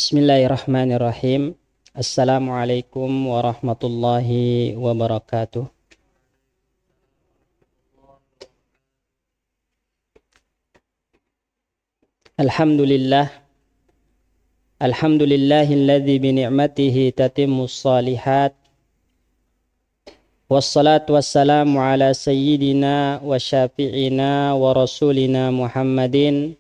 Bismillahirrahmanirrahim. Assalamualaikum warahmatullahi wabarakatuh. Alhamdulillah. Alhamdulillahilladzi bini'matihi tatimmus shalihat. Wassalatu wassalamu ala sayyidina wa syafi'ina wa rasulina Muhammadin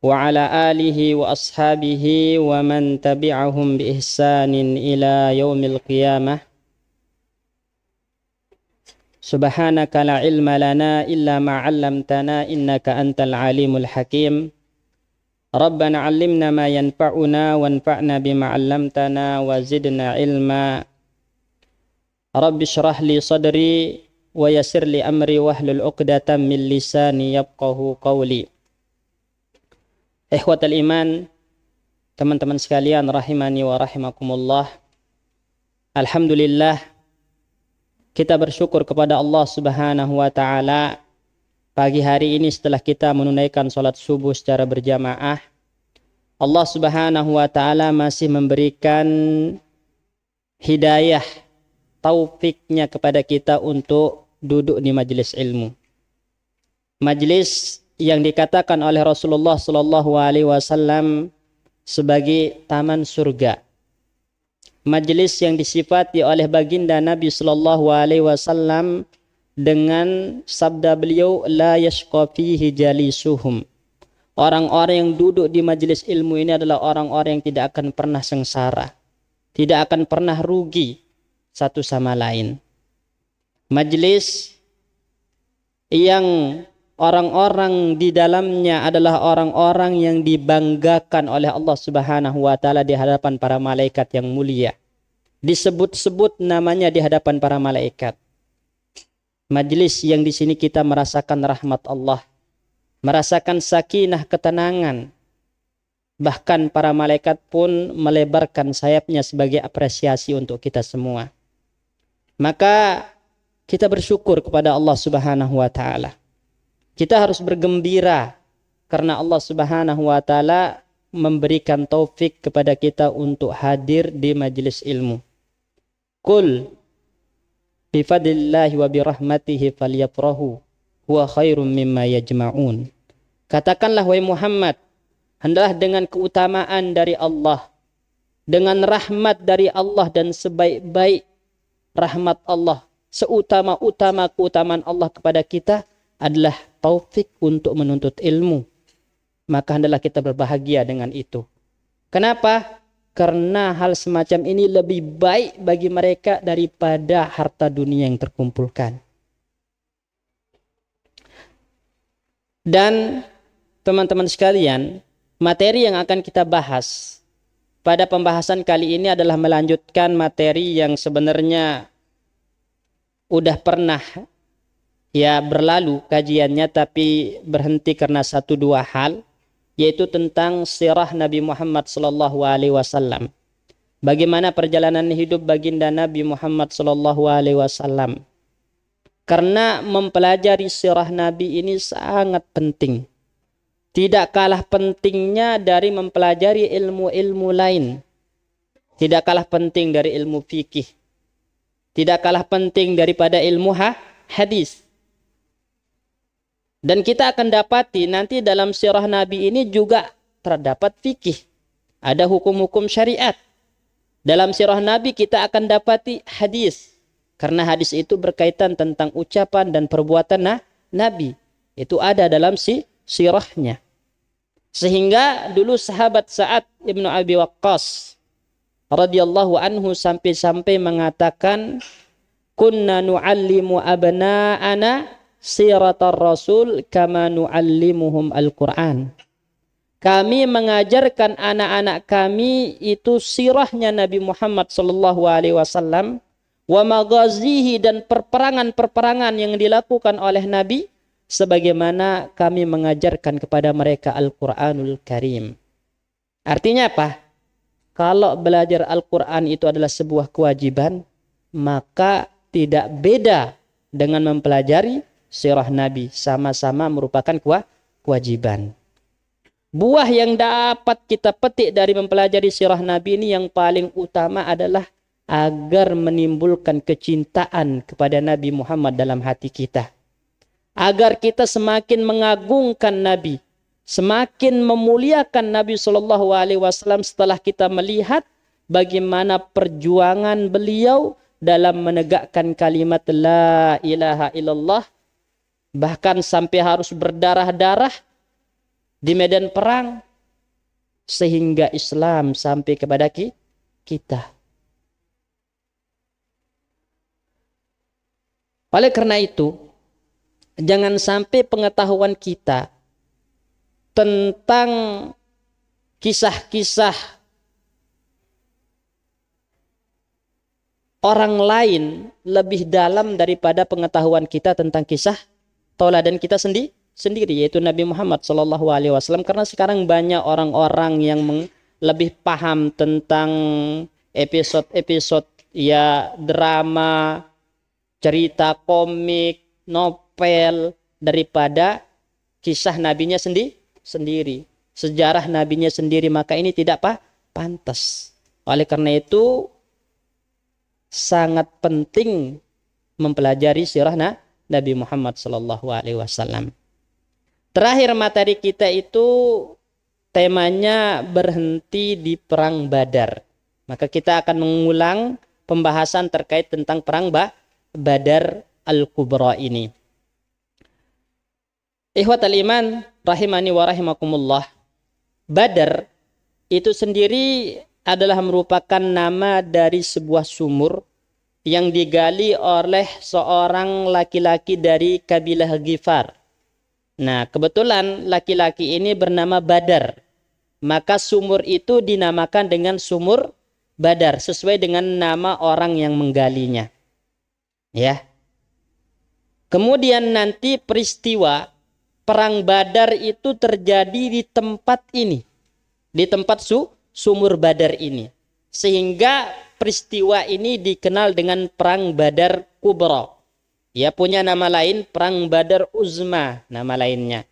wa ala alihi wa ashabihi wa man tabi'ahum bi ihsanin ila yaumil qiyamah. Subhanaka la ilma lana illa ma 'allamtana innaka antal alimul hakim. Rabbana 'allimna ma yanfa'una wanfa'na bima 'allamtana wa zidna ilma. Rabbi shrah li sadri wa yassir li amri wahlul 'uqdatam min lisani yafqahu qawli. Ikhwatal iman, teman-teman sekalian rahimani wa rahimakumullah. Alhamdulillah, kita bersyukur kepada Allah Subhanahu wa taala pagi hari ini setelah kita menunaikan salat subuh secara berjamaah. Allah Subhanahu wa taala masih memberikan hidayah, taufiknya kepada kita untuk duduk di majelis ilmu. Majelis yang dikatakan oleh Rasulullah sallallahu alaihi wasallam sebagai taman surga. Majelis yang disifati oleh baginda Nabi sallallahu alaihi wasallam dengan sabda beliau, la yashqa fihi jalisuhum. Orang-orang yang duduk di majelis ilmu ini adalah orang-orang yang tidak akan pernah sengsara, tidak akan pernah rugi satu sama lain. Majelis yang orang-orang di dalamnya adalah orang-orang yang dibanggakan oleh Allah Subhanahu wa taala di hadapan para malaikat yang mulia. Disebut-sebut namanya di hadapan para malaikat. Majelis yang di sini kita merasakan rahmat Allah, merasakan sakinah, ketenangan. Bahkan para malaikat pun melebarkan sayapnya sebagai apresiasi untuk kita semua. Maka kita bersyukur kepada Allah Subhanahu wa taala. Kita harus bergembira karena Allah Subhanahu wa taala memberikan taufik kepada kita untuk hadir di majelis ilmu. Qul bi fadlillahi wa bi rahmatihi falyafrahu huwa khairum mimma yajma'un. Katakanlah wahai Muhammad, hendaklah dengan keutamaan dari Allah, dengan rahmat dari Allah dan sebaik-baik rahmat Allah, seutama-utama keutamaan Allah kepada kita adalah taufik untuk menuntut ilmu. Maka hendaklah kita berbahagia dengan itu. Kenapa? Karena hal semacam ini lebih baik bagi mereka daripada harta dunia yang terkumpulkan. Dan teman-teman sekalian, materi yang akan kita bahas pada pembahasan kali ini adalah melanjutkan materi yang sebenarnya udah pernah berlalu kajiannya, tapi berhenti karena satu dua hal, yaitu tentang sirah Nabi Muhammad sallallahu alaihi wasallam. Bagaimana perjalanan hidup baginda Nabi Muhammad sallallahu alaihi wasallam. Karena mempelajari sirah Nabi ini sangat penting. Tidak kalah pentingnya dari mempelajari ilmu-ilmu lain. Tidak kalah penting dari ilmu fikih. Tidak kalah penting daripada ilmu hadis. Dan kita akan dapati nanti dalam sirah Nabi ini juga terdapat fikih. Ada hukum-hukum syariat. Dalam sirah Nabi kita akan dapati hadis. Karena hadis itu berkaitan tentang ucapan dan perbuatan Nabi. Itu ada dalam sirahnya. Sehingga dulu sahabat Sa'ad ibn Abi Waqqas radhiyallahu anhu sampai-sampai mengatakan, kunna nu'allimu abna'ana siratar rasul kama nu'allimuhum al-Quran. Kami mengajarkan anak-anak kami itu sirahnya Nabi Muhammad sallallahu alaihi wasallam, wa maghazihi, dan perperangan-perperangan yang dilakukan oleh Nabi, sebagaimana kami mengajarkan kepada mereka Al-Quranul Karim. Artinya apa? Kalau belajar Al-Quran itu adalah sebuah kewajiban, maka tidak beda dengan mempelajari sirah Nabi, sama-sama merupakan kewajiban. Buah yang dapat kita petik dari mempelajari sirah Nabi ini yang paling utama adalah agar menimbulkan kecintaan kepada Nabi Muhammad dalam hati kita. Agar kita semakin mengagungkan Nabi, semakin memuliakan Nabi Shallallahu Alaihi Wasallam setelah kita melihat bagaimana perjuangan beliau dalam menegakkan kalimat La ilaha illallah, bahkan sampai harus berdarah-darah di medan perang sehingga Islam sampai kepada kita. Oleh karena itu, jangan sampai pengetahuan kita tentang kisah-kisah orang lain lebih dalam daripada pengetahuan kita tentang kisah tauladan kita sendiri, yaitu Nabi Muhammad SAW. Karena sekarang banyak orang-orang yang lebih paham tentang episode-episode ya drama, cerita komik, novel daripada kisah nabinya sendiri, sejarah nabinya sendiri. Maka ini tidak pantas. Oleh karena itu sangat penting mempelajari sirah Nabi Muhammad SAW. Terakhir materi kita itu temanya berhenti di perang Badar. Maka kita akan mengulang pembahasan terkait tentang perang Badar Al-Kubra ini. Ikhwatal iman rahimani wa rahimakumullah. Badar itu sendiri adalah merupakan nama dari sebuah sumur yang digali oleh seorang laki-laki dari kabilah Ghifar. Nah, kebetulan laki-laki ini bernama Badar. Maka sumur itu dinamakan dengan sumur Badar sesuai dengan nama orang yang menggalinya. Ya. Kemudian nanti peristiwa perang Badar itu terjadi di tempat ini. Di tempat sumur Badar ini. Sehingga peristiwa ini dikenal dengan perang Badar Kubra. Ya, punya nama lain perang Badar Uzma, nama lainnya.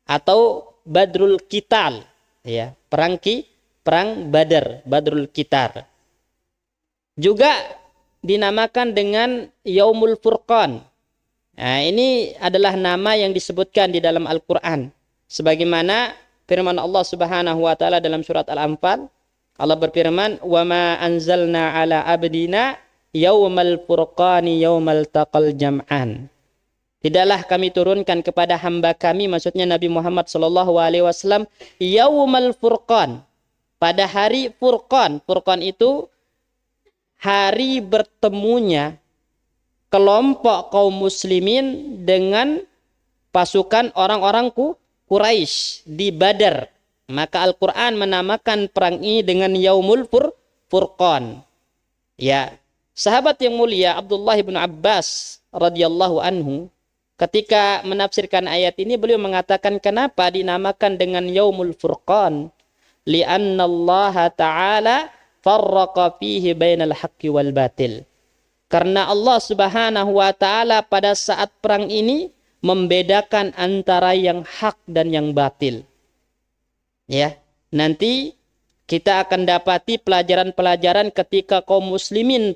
Atau Badrul Qital, ya, perang Badar, Badrul Qitar. Juga dinamakan dengan Yaumul Furqan. Nah, ini adalah nama yang disebutkan di dalam Al-Qur'an. Sebagaimana firman Allah Subhanahu wa taala dalam surat Al-Anfal, Allah berfirman, "Wa ma anzalna ala abdina yaumal furqani yaumal taqal jam'an." Tidaklah kami turunkan kepada hamba kami, maksudnya Nabi Muhammad sallallahu alaihi wasallam, yaumal furqan, pada hari Furqan. Furqan itu hari bertemunya kelompok kaum muslimin dengan pasukan orang-orang Quraisy di Badar. Maka Al-Quran menamakan perang ini dengan Yaumul Furqan. Ya, sahabat yang mulia Abdullah bin Abbas radhiyallahu anhu ketika menafsirkan ayat ini, beliau mengatakan kenapa dinamakan dengan Yaumul Furqan? Li'anna Allah Ta'ala farraqa fihi bainal haqqi wal batil. Karena Allah Subhanahu wa taala pada saat perang ini membedakan antara yang hak dan yang batil. Ya, nanti kita akan dapati pelajaran-pelajaran ketika kaum muslimin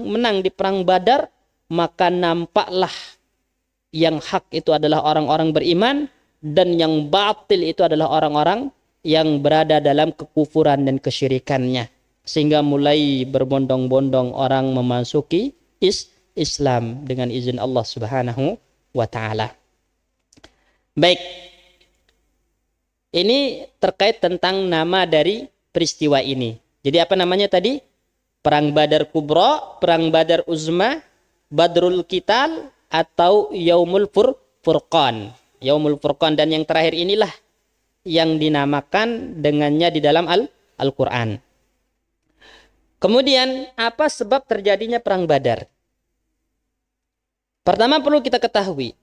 menang di perang Badar, maka nampaklah yang hak itu adalah orang-orang beriman dan yang batil itu adalah orang-orang yang berada dalam kekufuran dan kesyirikannya. Sehingga mulai berbondong-bondong orang memasuki Islam dengan izin Allah Subhanahu wa taala. Baik. Ini terkait tentang nama dari peristiwa ini. Jadi apa namanya tadi? Perang Badar Kubra, Perang Badar Uzma, Badrul Qital, atau Yaumul Furqan. Yaumul Furqan, dan yang terakhir inilah yang dinamakan dengannya di dalam Al-Quran. Kemudian apa sebab terjadinya perang Badar? Pertama perlu kita ketahui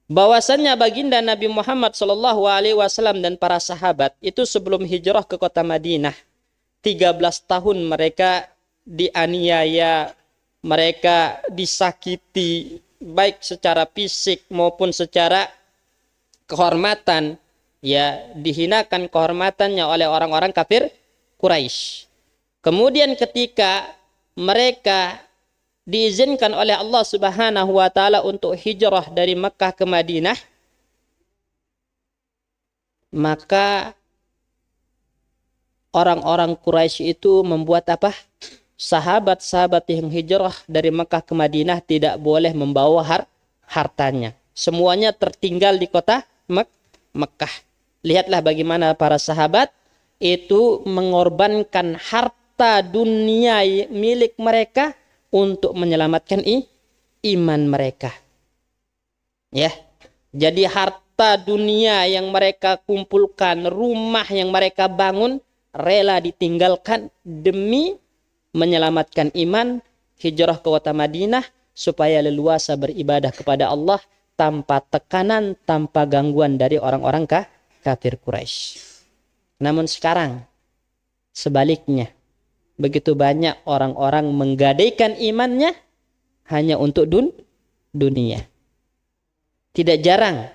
bahwasannya baginda Nabi Muhammad SAW dan para sahabat itu sebelum hijrah ke kota Madinah, 13 tahun mereka dianiaya, mereka disakiti baik secara fisik maupun secara kehormatan, ya dihinakan kehormatannya oleh orang-orang kafir Quraisy. Kemudian ketika mereka diizinkan oleh Allah Subhanahu wa taala untuk hijrah dari Mekah ke Madinah, maka orang-orang Quraisy itu membuat apa? Sahabat-sahabat yang hijrah dari Mekah ke Madinah tidak boleh membawa hartanya. Semuanya tertinggal di kota Mekah. Lihatlah bagaimana para sahabat itu mengorbankan harta dunia milik mereka untuk menyelamatkan iman mereka. Ya. Jadi harta dunia yang mereka kumpulkan, rumah yang mereka bangun, rela ditinggalkan demi menyelamatkan iman, hijrah ke kota Madinah supaya leluasa beribadah kepada Allah tanpa tekanan, tanpa gangguan dari orang-orang kafir Quraisy. Namun sekarang sebaliknya, begitu banyak orang-orang menggadaikan imannya hanya untuk dunia. Tidak jarang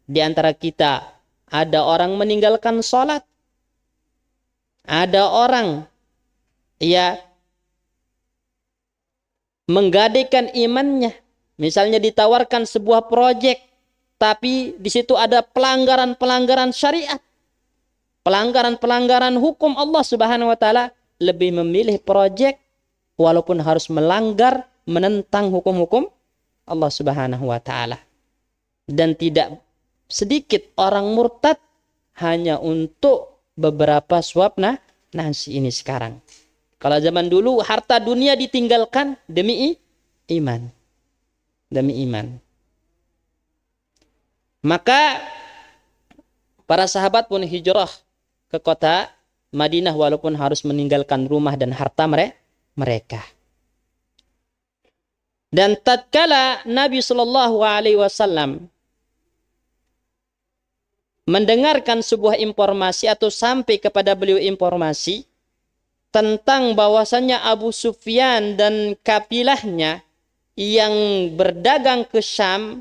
di antara kita ada orang meninggalkan sholat, ada orang ya menggadaikan imannya. Misalnya ditawarkan sebuah proyek, tapi di situ ada pelanggaran-pelanggaran syariat, pelanggaran-pelanggaran hukum Allah Subhanahu wa taala, lebih memilih proyek walaupun harus melanggar, menentang hukum-hukum Allah Subhanahu wa taala. Dan tidak sedikit orang murtad hanya untuk beberapa suap nasi ini sekarang. Kalau zaman dulu harta dunia ditinggalkan demi iman. Demi iman. Maka para sahabat pun hijrah ke kota Madinah walaupun harus meninggalkan rumah dan harta mereka. Dan tatkala Nabi Shallallahu Alaihi Wasallam mendengarkan sebuah informasi atau sampai kepada beliau informasi tentang bahwasannya Abu Sufyan dan kabilahnya yang berdagang ke Syam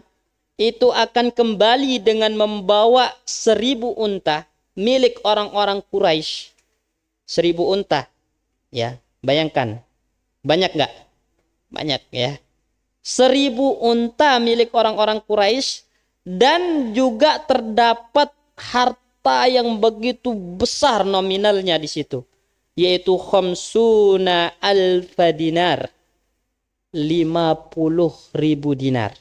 itu akan kembali dengan membawa 1000 unta milik orang-orang Quraisy. 1000 unta. Ya, bayangkan. Banyak nggak? Banyak ya. 1000 unta milik orang-orang Quraisy dan juga terdapat harta yang begitu besar nominalnya di situ, yaitu khamsuna alfa dinar, 50.000 dinar.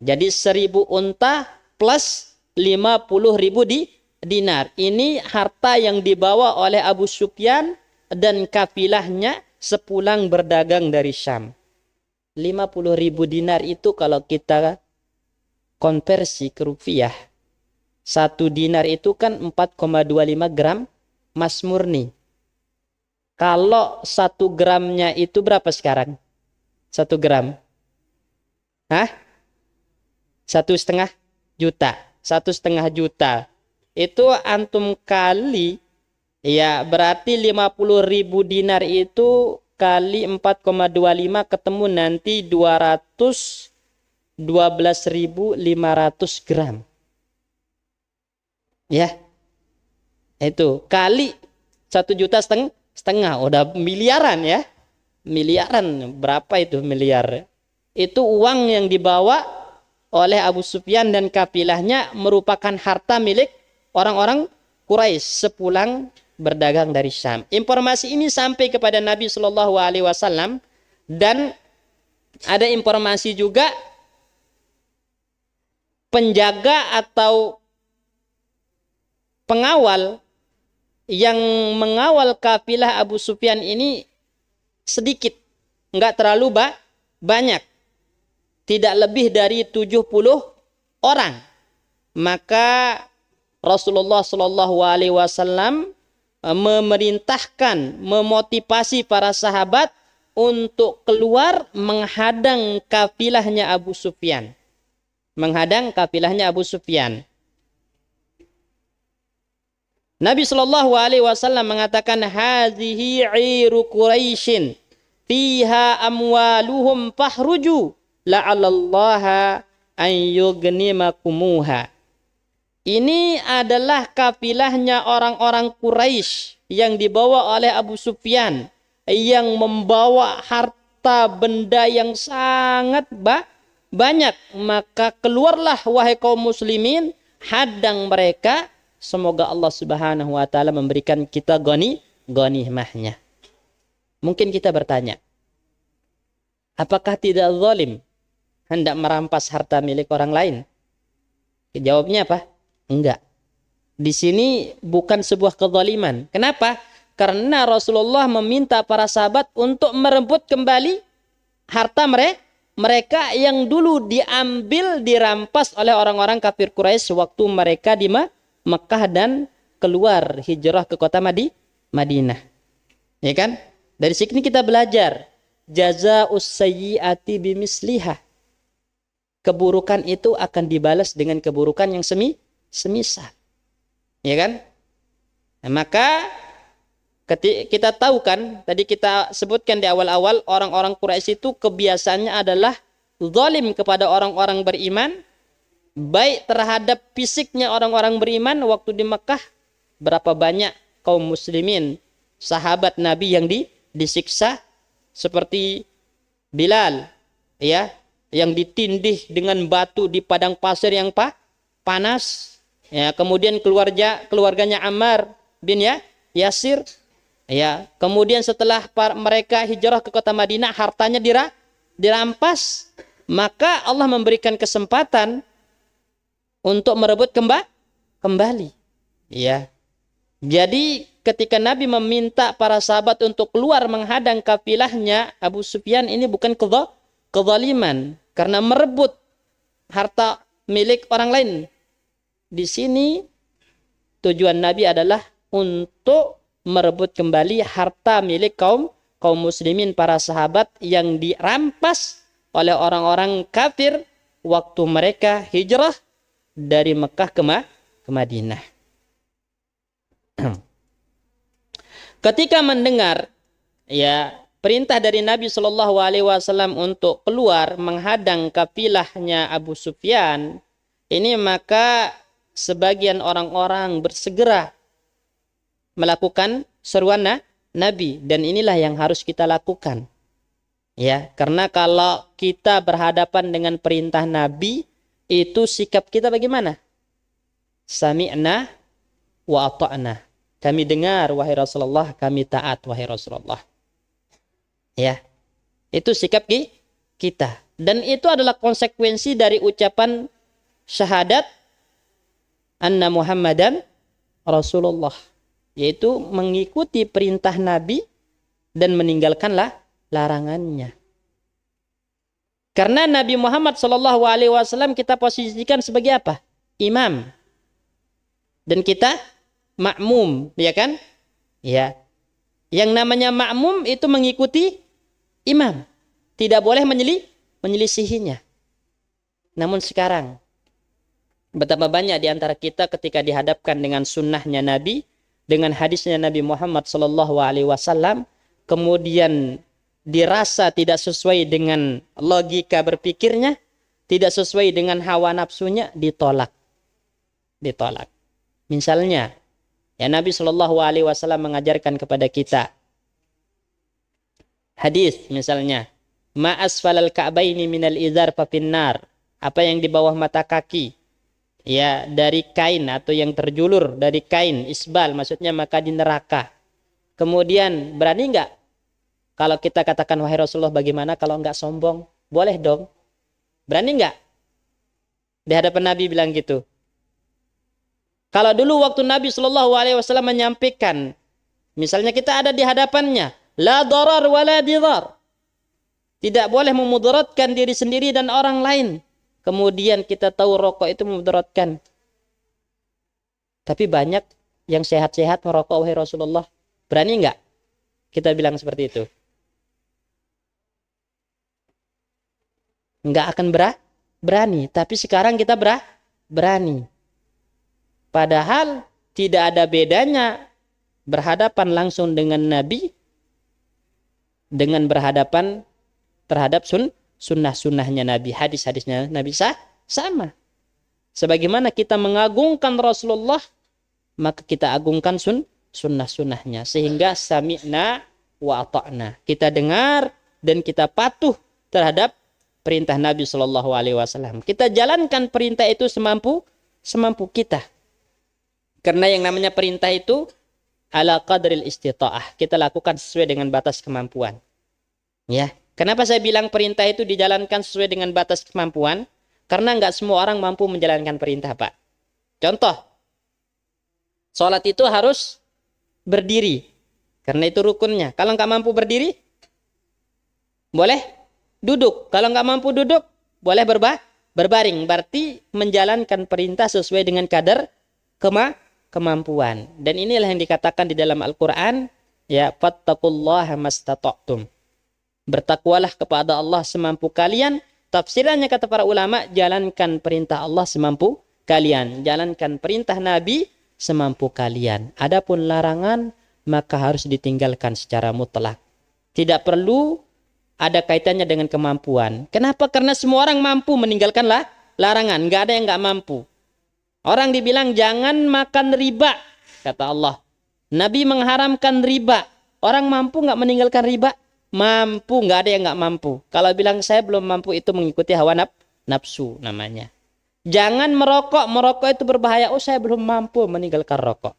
Jadi 1000 unta plus 50.000 dinar. Ini harta yang dibawa oleh Abu Sufyan dan kafilahnya sepulang berdagang dari Syam. 50.000 dinar itu kalau kita konversi ke rupiah, 1 dinar itu kan 4,25 gram emas murni. Kalau 1 gramnya itu berapa sekarang? 1 gram? Hah? 1,5 juta. 1,5 juta. Itu antum kali, ya berarti 50.000 dinar itu kali 4,25 ketemu nanti 212.500 gram. Ya. Itu kali 1,5 juta, udah miliaran ya. Miliaran, berapa itu miliar? Itu uang yang dibawa oleh Abu Sufyan dan kabilahnya merupakan harta milik orang-orang Quraisy sepulang berdagang dari Syam. Informasi ini sampai kepada Nabi Shallallahu Alaihi Wasallam dan ada informasi juga penjaga atau pengawal yang mengawal kafilah Abu Sufyan ini sedikit, enggak terlalu banyak, tidak lebih dari 70 orang. Maka Rasulullah Shallallahu Alaihi Wasallam memerintahkan, memotivasi para sahabat untuk keluar menghadang kafilahnya Abu Sufyan. Menghadang kafilahnya Abu Sufyan. Nabi Shallallahu Alaihi Wasallam mengatakan, "Hazihi 'iru Quraisyin, fiha amwaluhum fahruju, la'allallaha an yughnimakumuha." Ini adalah kafilahnya orang-orang Quraisy yang dibawa oleh Abu Sufyan, yang membawa harta benda yang sangat banyak. Maka keluarlah wahai kaum muslimin, hadang mereka. Semoga Allah Subhanahu wa taala memberikan kita ghanimahnya. Mungkin kita bertanya, apakah tidak zalim hendak merampas harta milik orang lain? Jawabnya apa? Enggak. Di sini bukan sebuah kezaliman. Kenapa? Karena Rasulullah meminta para sahabat untuk merebut kembali harta mereka yang dulu diambil, dirampas oleh orang-orang kafir Quraisy waktu mereka di Mekah dan keluar hijrah ke kota Madinah. Ya kan? Dari sini kita belajar jazaa'us sayyi'ati bimisliha. Keburukan itu akan dibalas dengan keburukan yang semisal. Ya kan? Nah, maka kita tahu kan, tadi kita sebutkan di awal-awal, orang-orang Quraisy itu kebiasaannya adalah zalim kepada orang-orang beriman, baik terhadap fisiknya orang-orang beriman. Waktu di Mekah, berapa banyak kaum muslimin, sahabat Nabi yang disiksa, seperti Bilal, ya, yang ditindih dengan batu di padang pasir yang panas. Ya, kemudian keluarganya Ammar bin Yasir. Ya, kemudian setelah mereka hijrah ke kota Madinah, hartanya dirampas. Maka Allah memberikan kesempatan untuk merebut kembali. Ya. Jadi ketika Nabi meminta para sahabat untuk keluar menghadang kafilahnya Abu Sufyan, ini bukan kezaliman karena merebut harta milik orang lain. Di sini tujuan Nabi adalah untuk merebut kembali harta milik kaum muslimin, para sahabat yang dirampas oleh orang-orang kafir waktu mereka hijrah dari Mekah ke Madinah. Ketika mendengar perintah dari Nabi Shallallahu Alaihi Wasallam untuk keluar menghadang kafilahnya Abu Sufyan, ini maka sebagian orang-orang bersegera melakukan seruan Nabi, dan inilah yang harus kita lakukan. Ya, karena kalau kita berhadapan dengan perintah Nabi, itu sikap kita bagaimana? Sami'na wa ata'na. Kami dengar wahai Rasulullah, kami taat wahai Rasulullah. Ya. Itu sikap kita. Dan itu adalah konsekuensi dari ucapan syahadat anna Muhammadan Rasulullah, yaitu mengikuti perintah Nabi dan meninggalkanlah larangannya. Karena Nabi Muhammad SAW kita posisikan sebagai apa? Imam. Dan kita makmum, ya kan? Ya. Yang namanya makmum itu mengikuti imam. Tidak boleh menyelisihinya. Namun sekarang, betapa banyak di antara kita ketika dihadapkan dengan sunnahnya Nabi, dengan hadisnya Nabi Muhammad SAW, kemudian dirasa tidak sesuai dengan logika berpikirnya, tidak sesuai dengan hawa nafsunya, ditolak. Misalnya, Nabi SAW mengajarkan kepada kita hadis, misalnya, ma asfalal ka'baini minal izar fa finnar, apa yang di bawah mata kaki dari kain atau yang terjulur dari kain, isbal maksudnya, maka di neraka. Kemudian berani enggak kalau kita katakan wahai Rasulullah, bagaimana kalau enggak sombong? Boleh dong. Berani enggak? Di hadapan Nabi bilang gitu. Kalau dulu waktu Nabi SAW menyampaikan, misalnya kita ada di hadapannya, la darar wa la dirar, tidak boleh memudaratkan diri sendiri dan orang lain. Kemudian kita tahu rokok itu memudaratkan. Tapi banyak yang sehat-sehat merokok wahai Rasulullah. Berani enggak kita bilang seperti itu? Enggak akan berani. Tapi sekarang kita berani. Padahal tidak ada bedanya berhadapan langsung dengan Nabi dengan berhadapan terhadap sunnah-sunnahnya Nabi, hadis-hadisnya Nabi sama. Sebagaimana kita mengagungkan Rasulullah, maka kita agungkan sunnah-sunnahnya. Sehingga sami'na wa ata'na. Kita dengar dan kita patuh terhadap perintah Nabi Shallallahu Alaihi Wasallam. Kita jalankan perintah itu semampu kita. Karena yang namanya perintah itu ala qadril istita'ah. Kita lakukan sesuai dengan batas kemampuan. Ya. Kenapa saya bilang perintah itu dijalankan sesuai dengan batas kemampuan? Karena nggak semua orang mampu menjalankan perintah, Pak. Contoh, sholat itu harus berdiri. Karena itu rukunnya. Kalau nggak mampu berdiri, boleh duduk. Kalau nggak mampu duduk, boleh berbaring. Berarti menjalankan perintah sesuai dengan kadar kemampuan. Dan inilah yang dikatakan di dalam Al-Quran, ya, fattaqullaha mastata'tum. Bertakwalah kepada Allah semampu kalian. Tafsirannya kata para ulama, jalankan perintah Allah semampu kalian. Jalankan perintah Nabi semampu kalian. Adapun larangan, maka harus ditinggalkan secara mutlak. Tidak perlu ada kaitannya dengan kemampuan. Kenapa? Karena semua orang mampu meninggalkan larangan. Nggak ada yang nggak mampu. Orang dibilang jangan makan riba, kata Allah. Nabi mengharamkan riba. Orang mampu nggak meninggalkan riba? Mampu, nggak ada yang nggak mampu. Kalau bilang saya belum mampu, itu mengikuti hawa nafsu namanya. Jangan merokok itu berbahaya. Oh, saya belum mampu meninggalkan rokok.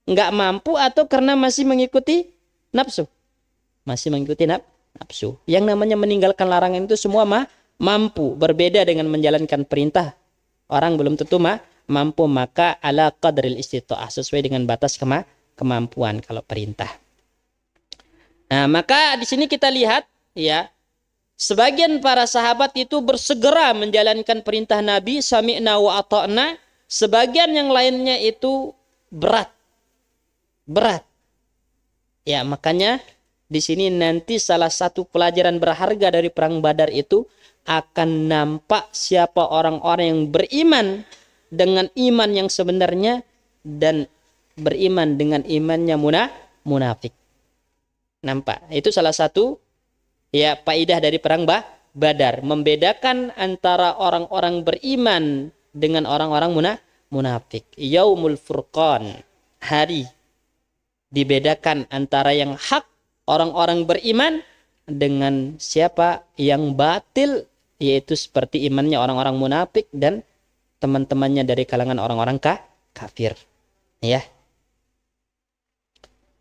Nggak mampu atau karena masih mengikuti nafsu? Masih mengikuti nafsu. Yang namanya meninggalkan larangan itu semua mampu. Berbeda dengan menjalankan perintah. Orang belum tentu mampu, maka ala qadril istita'ah, sesuai dengan batas kemampuan kalau perintah. Nah, maka di sini kita lihat, ya, sebagian para sahabat itu bersegera menjalankan perintah Nabi, sami'na wa ata'na. Sebagian yang lainnya itu berat. Ya, makanya di sini nanti salah satu pelajaran berharga dari perang Badar itu akan nampak siapa orang-orang yang beriman dengan iman yang sebenarnya dan beriman dengan imannya munafik. Nampak. Itu salah satu, ya, faedah dari perang Badar, membedakan antara orang-orang beriman dengan orang-orang munafik. Yaumul Furqan, hari dibedakan antara yang hak, orang-orang beriman, dengan siapa yang batil, yaitu seperti imannya orang-orang munafik dan teman-temannya dari kalangan orang-orang kafir. Ya.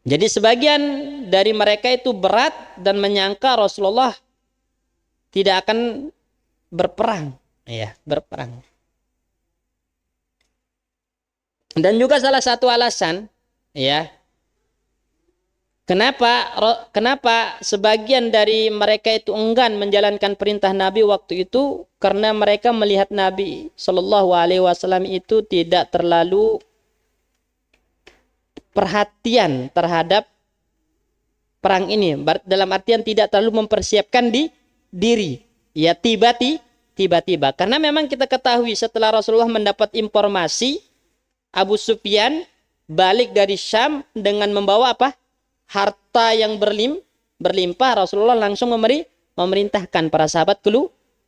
Jadi sebagian dari mereka itu berat dan menyangka Rasulullah tidak akan berperang. Ya, berperang. Dan juga salah satu alasan, ya, kenapa sebagian dari mereka itu enggan menjalankan perintah Nabi waktu itu, karena mereka melihat Nabi Shallallahu Alaihi Wasallam itu tidak terlalu perhatian terhadap perang ini, dalam artian tidak terlalu mempersiapkan diri, ya, tiba-tiba. Karena memang kita ketahui setelah Rasulullah mendapat informasi Abu Sufyan balik dari Syam dengan membawa apa? Harta yang berlimpah. Rasulullah langsung memerintahkan para sahabat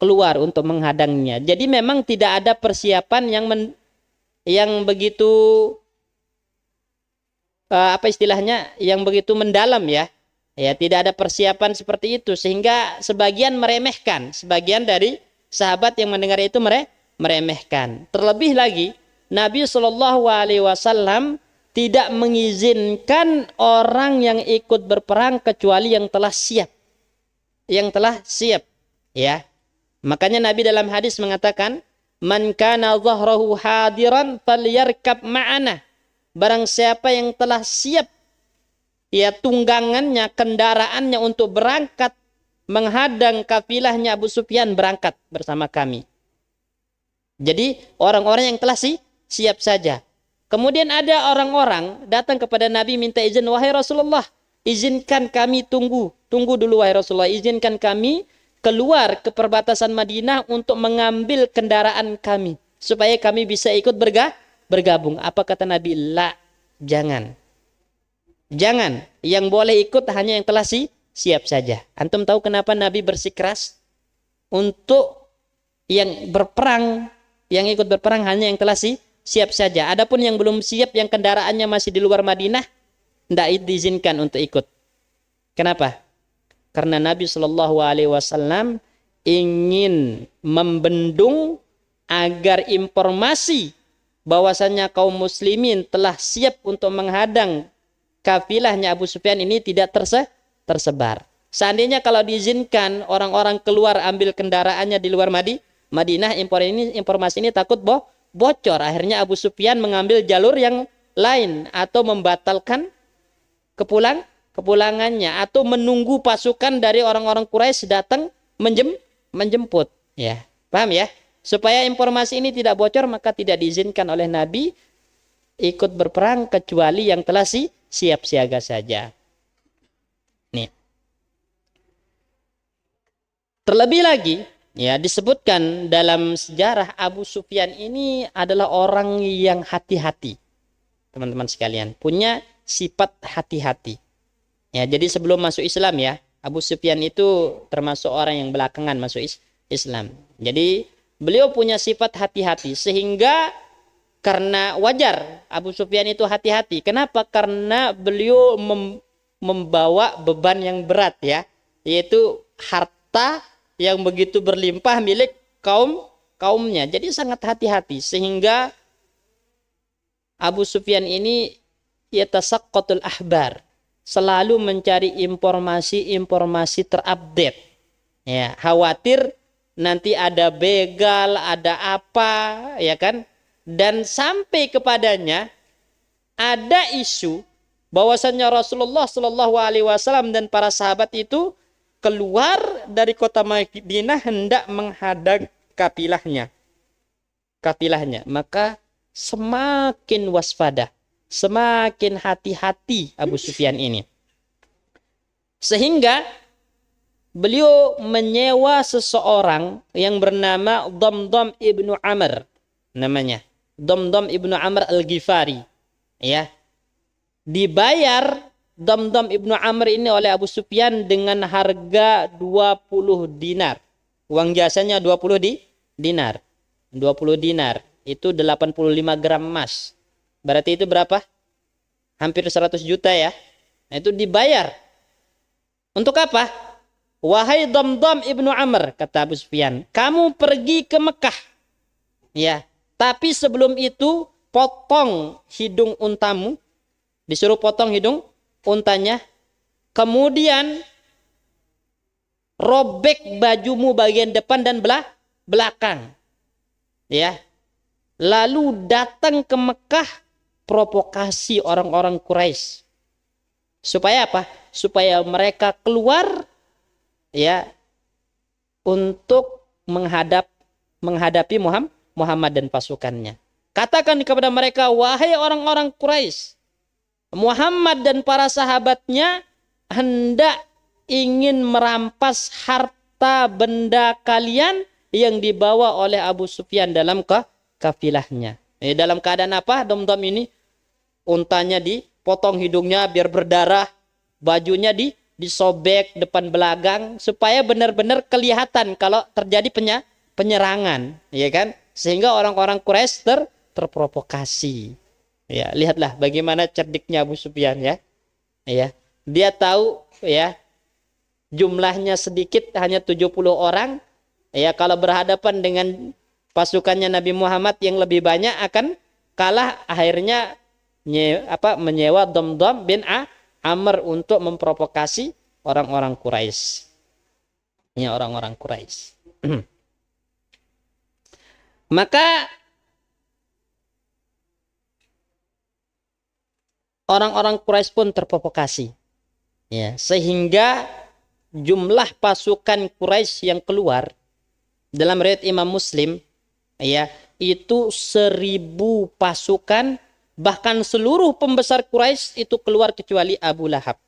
keluar untuk menghadangnya. Jadi memang tidak ada persiapan yang begitu yang begitu mendalam, ya. Ya, tidak ada persiapan seperti itu sehingga sebagian meremehkan, sebagian dari sahabat yang mendengar itu meremehkan. Terlebih lagi Nabi Shallallahu Alaihi Wasallam tidak mengizinkan orang yang ikut berperang kecuali yang telah siap. Ya. Makanya Nabi dalam hadis mengatakan, "Man kana dhahrahu hadiran falyarkab ma'ana." Barang siapa yang telah siap, ya, tunggangannya, kendaraannya untuk berangkat menghadang kafilahnya Abu Sufyan, berangkat bersama kami. Jadi orang-orang yang telah siap saja. Kemudian ada orang-orang datang kepada Nabi minta izin, "Wahai Rasulullah, izinkan kami tunggu dulu wahai Rasulullah, izinkan kami keluar ke perbatasan Madinah untuk mengambil kendaraan kami supaya kami bisa ikut bergabung." Apa kata Nabi? La, jangan. Yang boleh ikut hanya yang telah siap saja. Antum tahu kenapa Nabi bersikeras untuk yang berperang Yang ikut berperang hanya yang telah siap saja. Adapun yang belum siap, yang kendaraannya masih di luar Madinah, tidak diizinkan untuk ikut. Kenapa? Karena Nabi Shallallahu Alaihi Wasallam ingin membendung agar informasi bahwasannya kaum muslimin telah siap untuk menghadang kafilahnya Abu Sufyan ini tidak tersebar. Seandainya kalau diizinkan orang-orang keluar ambil kendaraannya di luar Madinah, informasi ini takut bocor. Akhirnya Abu Sufyan mengambil jalur yang lain atau membatalkan kepulangannya atau menunggu pasukan dari orang-orang Quraisy datang menjemput. Ya, paham ya? Supaya informasi ini tidak bocor, maka tidak diizinkan oleh Nabi ikut berperang kecuali yang telah siap siaga saja. Nih. Terlebih lagi, ya disebutkan dalam sejarah Abu Sufyan ini adalah orang yang hati-hati. Teman-teman sekalian, punya sifat hati-hati. Ya, jadi sebelum masuk Islam ya, Abu Sufyan itu termasuk orang yang belakangan masuk Islam. Jadi beliau punya sifat hati-hati sehingga karena wajar Abu Sufyan itu hati-hati. Kenapa? Karena beliau membawa beban yang berat ya, yaitu harta yang begitu berlimpah milik kaumnya. Jadi sangat hati-hati sehingga Abu Sufyan ini yatasaqqatul ahbar, selalu mencari informasi terupdate. Ya, khawatir nanti ada begal, ada apa, ya kan? Dan sampai kepadanya ada isu bahwasannya Rasulullah Shallallahu Alaihi Wasallam dan para sahabat itu keluar dari kota Madinah hendak menghadang kafilahnya. Maka semakin waspada, semakin hati-hati Abu Sufyan ini. Sehingga beliau menyewa seseorang yang bernama Damdam ibnu Amr, namanya Damdam ibnu Amr al-Ghifari, ya. Dibayar Damdam ibnu Amr ini oleh Abu Sufyan dengan harga 20 dinar. Uang jasanya 20 dinar. 20 dinar itu 85 gram emas. Berarti itu berapa? Hampir 100 juta ya. Nah, itu dibayar. Untuk apa? Wahai Damdam ibnu Amr, kata Abu Sufyan, kamu pergi ke Mekah. Ya, tapi sebelum itu potong hidung untamu. Disuruh potong hidung untanya. Kemudian robek bajumu bagian depan dan belakang. Ya. Lalu datang ke Mekah provokasi orang-orang Quraisy. Supaya apa? Supaya mereka keluar ya untuk menghadapi Muhammad dan pasukannya. Katakan kepada mereka, wahai orang-orang Quraisy, Muhammad dan para sahabatnya hendak ingin merampas harta benda kalian yang dibawa oleh Abu Sufyan dalam kafilahnya. Dalam keadaan apa? Damdam ini untanya dipotong hidungnya biar berdarah, bajunya disobek depan belakang supaya benar-benar kelihatan kalau terjadi penyerangan, ya kan? Sehingga orang-orang Quraisy terprovokasi. Ya, lihatlah bagaimana cerdiknya Abu Sufyan ya. Ya, dia tahu ya jumlahnya sedikit hanya 70 orang. Ya, kalau berhadapan dengan pasukannya Nabi Muhammad yang lebih banyak akan kalah. Akhirnya menyewa Damdam bin Amr untuk memprovokasi orang-orang Quraisy. Ya, orang-orang Quraisy. Maka orang-orang Quraisy pun terprovokasi. Ya, sehingga jumlah pasukan Quraisy yang keluar dalam riwayat Imam Muslim ya, itu 1000 pasukan, bahkan seluruh pembesar Quraisy itu keluar kecuali Abu Lahab.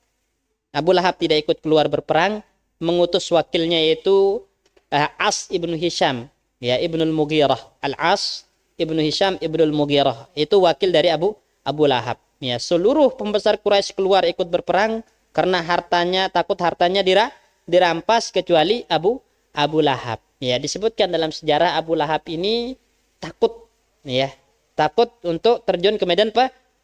Abu Lahab tidak ikut keluar berperang, mengutus wakilnya yaitu As ibnu Hisham, ya, Ibnul Mughirah. Al-As ibnu Hisham Ibnul Mughirah itu wakil dari Abu Lahab. Ya, seluruh pembesar Quraisy keluar ikut berperang karena takut hartanya dirampas kecuali Abu Lahab. Ya, disebutkan dalam sejarah Abu Lahab ini takut, ya, takut untuk terjun ke medan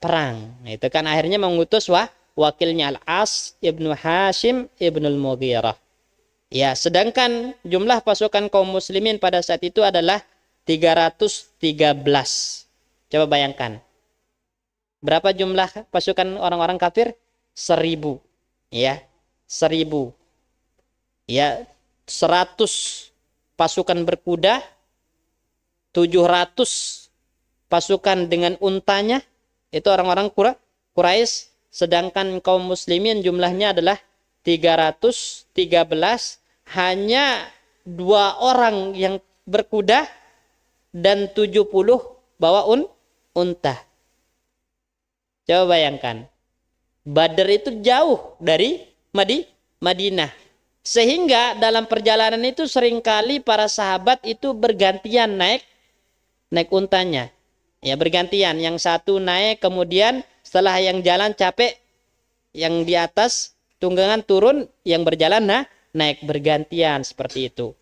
perang. Itu kan akhirnya mengutus wakilnya Al-As ibnu Hashim ibnul Mughirah. Ya, sedangkan jumlah pasukan kaum muslimin pada saat itu adalah 313. Coba bayangkan. Berapa jumlah pasukan orang-orang kafir? 1000. Ya, 1000. Ya, 100 pasukan berkuda, 700 pasukan dengan untanya, itu orang-orang Quraisy. Sedangkan kaum muslimin jumlahnya adalah 313, hanya 2 orang yang berkuda dan 70 bawa unta. Coba bayangkan. Badar itu jauh dari Madinah. Sehingga dalam perjalanan itu seringkali para sahabat itu bergantian naik untanya. Ya, bergantian. Yang satu naik, kemudian setelah yang jalan capek, yang di atas tunggangan turun, yang berjalan naik, bergantian seperti itu.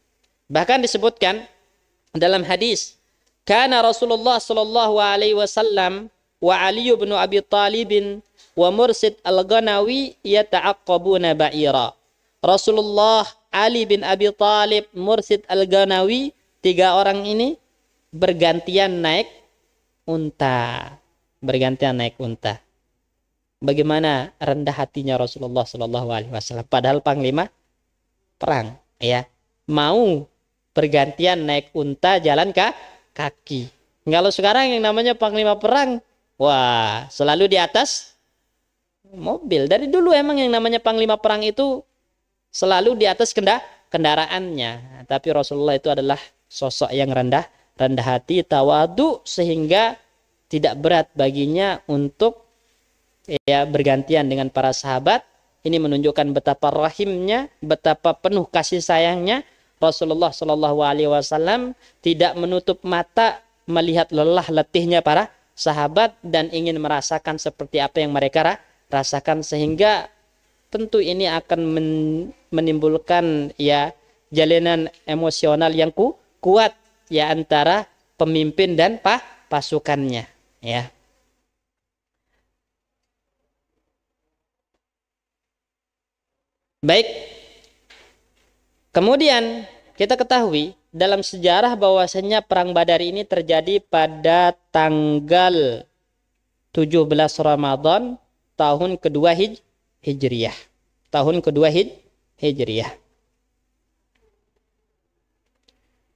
Bahkan disebutkan dalam hadis, kana Rasulullah sallallahu alaihi wasallam wa Ali bin Abi Thalib wa Mursid al-Ghanawi yata'aqqabuna ba'ira. Rasulullah, Ali bin Abi Thalib, Mursid al-Ghanawi, 3 orang ini bergantian naik unta. Bergantian naik unta. Bagaimana rendah hatinya Rasulullah sallallahu alaihi wasallam, padahal panglima perang, ya. Mau bergantian naik unta, jalan kaki. Kalau sekarang yang namanya panglima perang, wah, selalu di atas mobil. Dari dulu emang yang namanya panglima perang itu selalu di atas kendaraannya. Tapi Rasulullah itu adalah sosok yang rendah hati, tawadu, sehingga tidak berat baginya untuk ya bergantian dengan para sahabat. Ini menunjukkan betapa rahimnya, betapa penuh kasih sayangnya Rasulullah Shallallahu Alaihi Wasallam, tidak menutup mata melihat lelah letihnya para sahabat dan ingin merasakan seperti apa yang mereka rasakan, sehingga tentu ini akan menimbulkan ya jalinan emosional yang kuat ya antara pemimpin dan pasukannya, ya. Baik. Kemudian kita ketahui dalam sejarah bahwasanya perang Badar ini terjadi pada tanggal 17 Ramadan tahun kedua Hijriyah. Tahun kedua Hijriyah.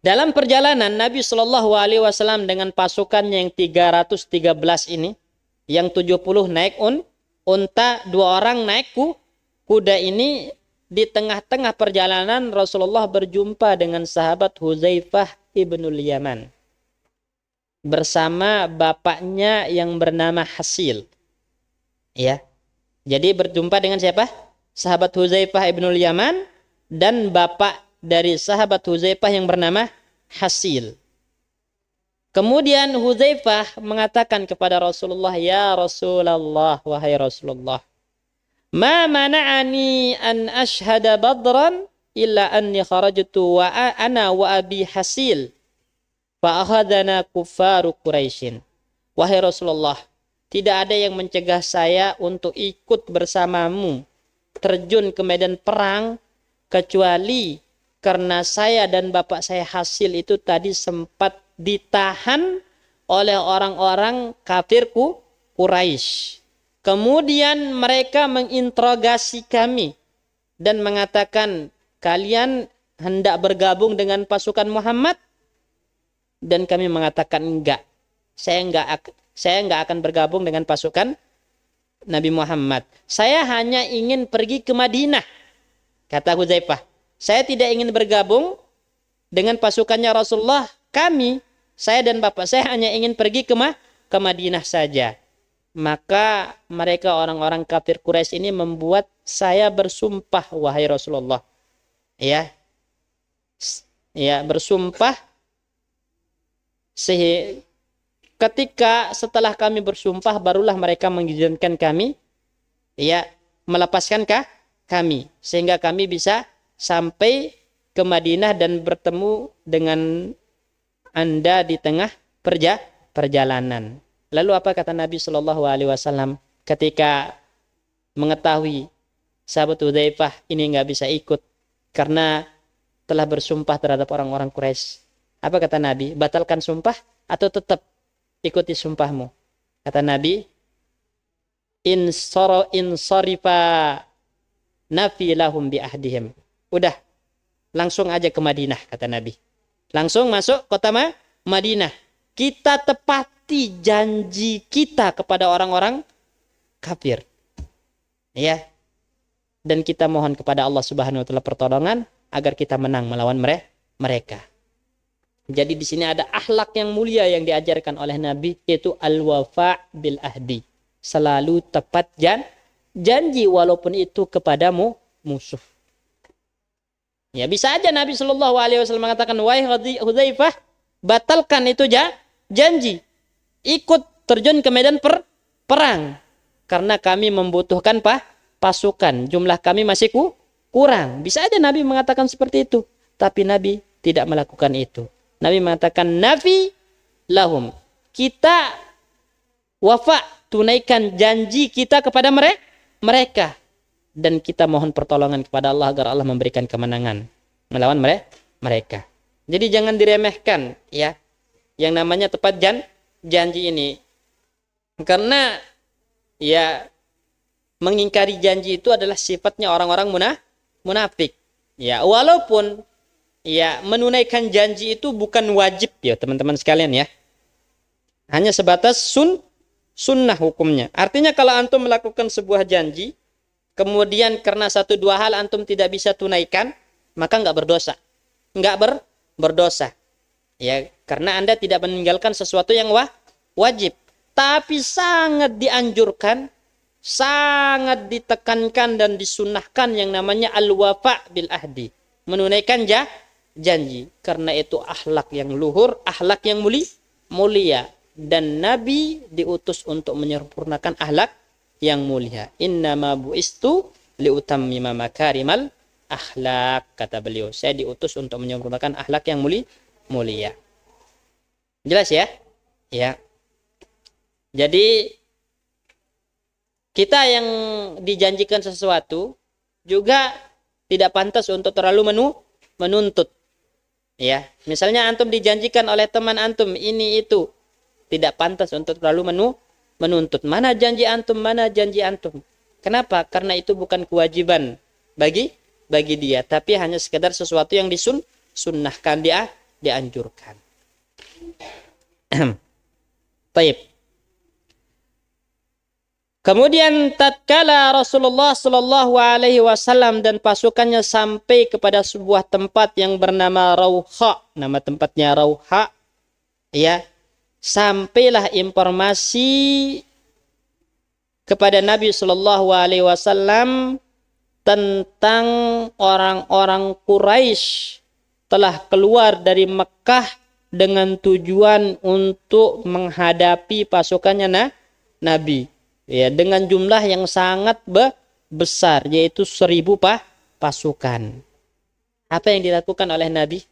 Dalam perjalanan Nabi Shallallahu Alaihi Wasallam dengan pasukannya yang 313 ini, yang 70 naik unta, 2 orang naik kuda ini, di tengah-tengah perjalanan Rasulullah berjumpa dengan sahabat Hudzaifah ibnul Yaman bersama bapaknya yang bernama Hasil. Ya. Jadi berjumpa dengan siapa? Sahabat Hudzaifah ibnul Yaman dan bapak dari sahabat Hudzaifah yang bernama Hasil. Kemudian Hudzaifah mengatakan kepada Rasulullah, "Ya Rasulullah, wahai Rasulullah, ma mana'ani an ashhada badran illa anni kharajtu wa ana wa abi Hasil fa akhadana kuffaru Quraisyin." Wahai Rasulullah, tidak ada yang mencegah saya untuk ikut bersamamu terjun ke medan perang kecuali karena saya dan bapak saya Hasil itu tadi sempat ditahan oleh orang-orang kafir Quraisy. Kemudian mereka menginterogasi kami dan mengatakan, kalian hendak bergabung dengan pasukan Muhammad? Dan kami mengatakan enggak. Saya enggak akan bergabung dengan pasukan Nabi Muhammad. Saya hanya ingin pergi ke Madinah. Kata Hudzaifah, saya tidak ingin bergabung dengan pasukannya Rasulullah. Saya dan bapak saya hanya ingin pergi ke Madinah saja. Maka mereka orang-orang kafir Quraisy ini membuat saya bersumpah, wahai Rasulullah. Ya, bersumpah. Ketika setelah kami bersumpah, barulah mereka mengizinkan kami, ya, melepaskan kami, sehingga kami bisa sampai ke Madinah dan bertemu dengan Anda di tengah perjalanan. Lalu apa kata Nabi Shallallahu Alaihi Wasallam ketika mengetahui sahabat Hudzaifah ini nggak bisa ikut karena telah bersumpah terhadap orang-orang Quraisy? Apa kata Nabi? Batalkan sumpah atau tetap ikuti sumpahmu? Kata Nabi, insarifa nafi lahum bi ahdihim. Udah, langsung aja ke Madinah, kata Nabi. Langsung masuk kota Madinah. Kita tepati janji kita kepada orang-orang kafir. Ya. Dan kita mohon kepada Allah Subhanahu wa taala pertolongan agar kita menang melawan mereka. Jadi di sini ada akhlak yang mulia yang diajarkan oleh Nabi, yaitu al-wafa bil ahdi. Selalu tepat janji walaupun itu kepadamu musuh. Ya, bisa aja Nabi Shallallahu Alaihi Wasallam mengatakan, wahai Hudzaifah, batalkan itu janji, ikut terjun ke medan perang karena kami membutuhkan pasukan, jumlah kami masih kurang. Bisa aja Nabi mengatakan seperti itu, tapi Nabi tidak melakukan itu. Nabi mengatakan, nafi lahum, kita wafa, tunaikan janji kita kepada mereka, dan kita mohon pertolongan kepada Allah agar Allah memberikan kemenangan melawan mereka. Jadi jangan diremehkan ya yang namanya tepat janji ini, karena ya mengingkari janji itu adalah sifatnya orang-orang munafik. Ya, walaupun ya menunaikan janji itu bukan wajib ya teman-teman sekalian ya, hanya sebatas sunnah hukumnya. Artinya kalau antum melakukan sebuah janji, kemudian karena satu dua hal antum tidak bisa tunaikan, maka nggak berdosa. Berdosa. Ya, karena Anda tidak meninggalkan sesuatu yang wajib. Tapi sangat dianjurkan, sangat ditekankan dan disunnahkan yang namanya al-wafa bil ahdi. Menunaikan janji. Karena itu akhlak yang luhur, akhlak yang mulia. Dan Nabi diutus untuk menyempurnakan akhlak yang mulia. Innama bu'istu liutammima makarimal akhlak, kata beliau. Saya diutus untuk menyempurnakan akhlak yang mulia. Jelas ya? Ya. Jadi kita yang dijanjikan sesuatu juga tidak pantas untuk terlalu menuntut. Ya, misalnya antum dijanjikan oleh teman antum ini itu, tidak pantas untuk terlalu menuntut. Mana janji antum, mana janji antum. Kenapa? Karena itu bukan kewajiban bagi dia, tapi hanya sekedar sesuatu yang disunnahkan, dianjurkan. Baik. Kemudian tatkala Rasulullah Shallallahu Alaihi Wasallam dan pasukannya sampai kepada sebuah tempat yang bernama Rauha, nama tempatnya Rauha, ya, sampailah informasi kepada Nabi Shallallahu Alaihi Wasallam tentang orang-orang Quraisy telah keluar dari Mekah dengan tujuan untuk menghadapi pasukannya Nabi. Ya, dengan jumlah yang sangat besar, yaitu 1000 pasukan. Apa yang dilakukan oleh Nabi?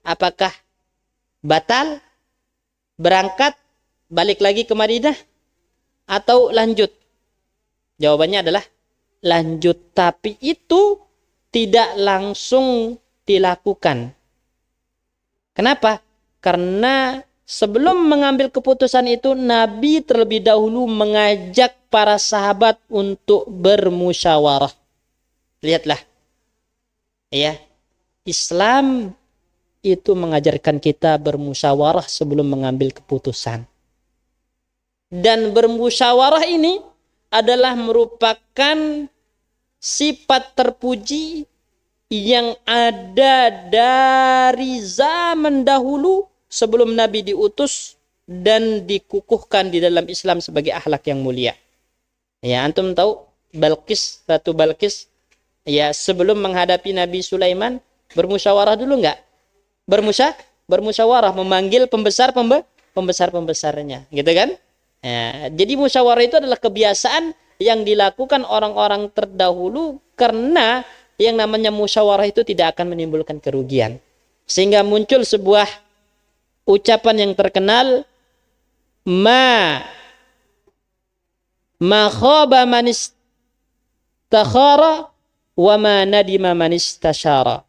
Apakah batal, berangkat, balik lagi ke Madinah, atau lanjut? Jawabannya adalah lanjut, tapi itu tidak langsung dilakukan. Kenapa? Karena sebelum mengambil keputusan itu, Nabi terlebih dahulu mengajak para sahabat untuk bermusyawarah. Lihatlah. Ya, Islam itu mengajarkan kita bermusyawarah sebelum mengambil keputusan. Dan bermusyawarah ini adalah merupakan sifat terpuji yang ada dari zaman dahulu sebelum Nabi diutus dan dikukuhkan di dalam Islam sebagai akhlak yang mulia. Ya, antum tahu Ratu Balqis, ya, sebelum menghadapi Nabi Sulaiman bermusyawarah dulu enggak? Bermusyawarah, memanggil pembesar-pembesarnya, gitu kan? Ya, jadi musyawarah itu adalah kebiasaan yang dilakukan orang-orang terdahulu karena yang namanya musyawarah itu tidak akan menimbulkan kerugian. Sehingga muncul sebuah ucapan yang terkenal, ma khaba man istakhara wa ma nadima man istasyara.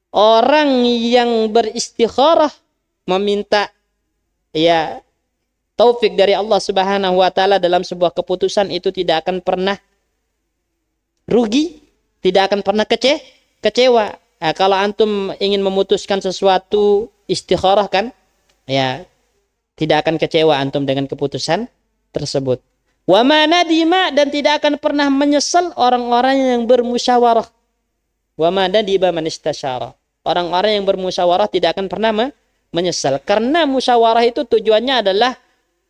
Orang yang beristikharah, meminta ya taufik dari Allah Subhanahu wa taala dalam sebuah keputusan, itu tidak akan pernah rugi, tidak akan pernah kecewa. Nah, kalau antum ingin memutuskan sesuatu istikharah kan, ya tidak akan kecewa antum dengan keputusan tersebut. Wa ma nadima, dan tidak akan pernah menyesal orang-orang yang bermusyawarah. Wa ma nadima man istasyara. Orang-orang yang bermusyawarah tidak akan pernah menyesal. Karena musyawarah itu tujuannya adalah